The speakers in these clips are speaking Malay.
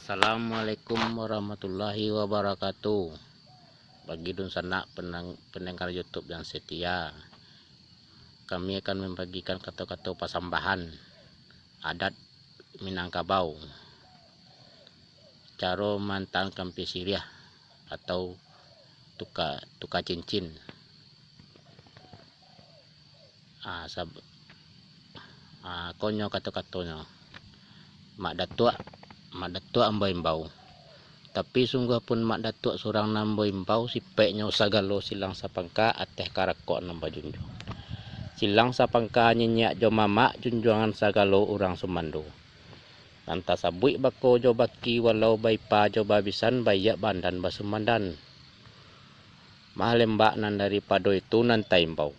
Assalamualaikum warahmatullahi wabarakatuh. Bagi dun sanak pendengar YouTube yang setia, kami akan membagikan kata-kata pasambahan adat Minangkabau, cara mantan kampi siriah atau tuka cincin. Konyo kata-katanya mak datuk ambai imbau, tapi sungguh pun mak datuk surang nambo imbau sipeknya usagalo silang sapangka ateh karakok namba junjo. Silang sapangka nyenyak jo mamak junjuangan sagalo urang sumando. Nanta sabui bako jo baki walau baipa jo babisan bayak bandan basumandan. Mahalembak nan daripada itu nantai imbau.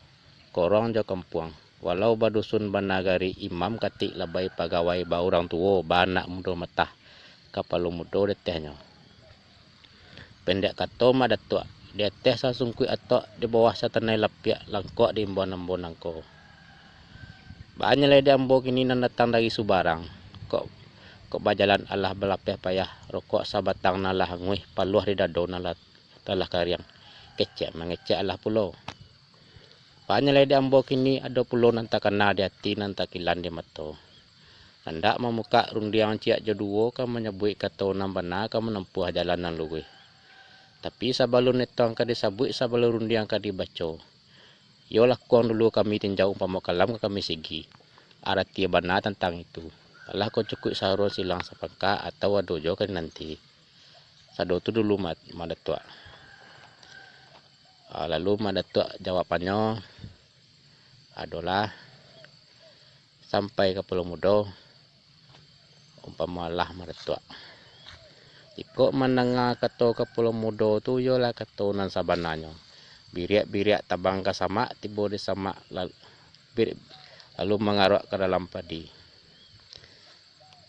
Korong jo kampuang. Walau badusun banagari imam katik labai pegawai ba orang tua ba anak muda matah kapalu muda detehnya. Pendek kata mak datuk dia teh sasungkui atok di bawah satanai lapiak langkok di imbon nangko. Banyak lagi ambo kini nan datang dari Subarang. Kok bajalan Allah belapeh payah rokok sabatang nalah nguih paluah di dado nalah talah kariang. Kecek mengecek Allah pulau. Banyak lagi ambo kini ada pulau nanta kena di hati nanta kilan di mato. Hendak memuka rundiang ciak joduo kan menyebut kata nambana kan menempuh jalan nan luwe. Tapi sabalun netong ka disabut sabalun rundiang ka dibaco. Yo lakuang dulu kami tinjau umpama kalam kami sigi. Arati bana tentang itu. Allah kau cukup saron silang sapangka atau adojo kan nanti. Sado tu dulu madatua. Lalu madatua jawabannya adalah sampai ke Pulau Mudo umpama lah madatua. Iko menengah kato ke Pulau Mudo tu yolah kato nan sabananya. Biriak tabang ke sama tibo di sama lalu mengarok ke dalam padi.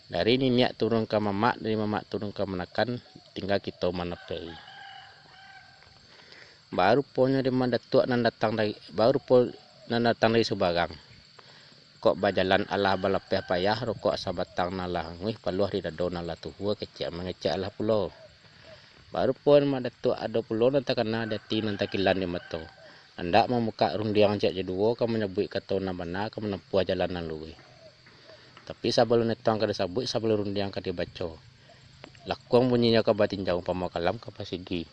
Dari niniak turun ke mamak, dari mamak turun ke menakan, tinggal kita menepi. Baru punya di madatua nan datang dari Subarang. Kok bajalan Allah balapeh payah rokok sabatang nalah nguih paluah di dado nalah tuhua kecek mengecek Allah pulau. Baru pun madatua ada pulau nanti kena dati nanti kilan di mato. Hendak memuka rundiang cek jeduo kan menyebut kata nambana kan menempuh jalan nan luwe. Tapi sebelum netang kada sabut sebelum rundiang kada dibaca. Lakuang bunyinya ke batin jauh pamakalam ke pasigi.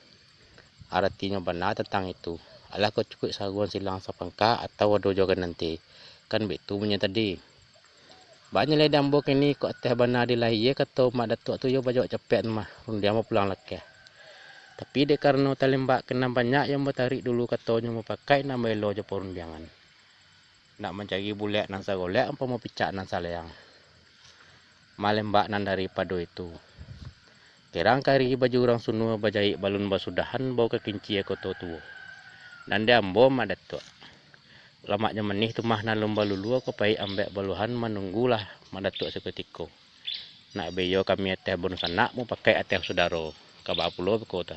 Artinya benar tentang itu. Allah kau cukup saguan silang sapangka atau adojo kan nanti. Kan betul punya tadi. Banyak lagi dambok ini kok teh benar dilahir kata mak datuk tu yo bajak cepet mah rundiang mau pulang lagi. Tapi dek karena talembak kena banyak yang bertarik dulu katanya mau pakai nama elo je porundiangan. Nak mencari bulek nan sagolek apa mau picak nan saleang. Malembak nan daripada itu. Kerang kari baju orang sunua bajai balun basudahan bau kekinci koto tuo. Dan dia ambo madatua. Lamaknya menih tu mah nan lomba lulu aku pai ambek baluhan menunggulah madatua seketiko. Nak beyo kami ateh bonus anak mau pakai ateh saudara. Kabak pulau kota.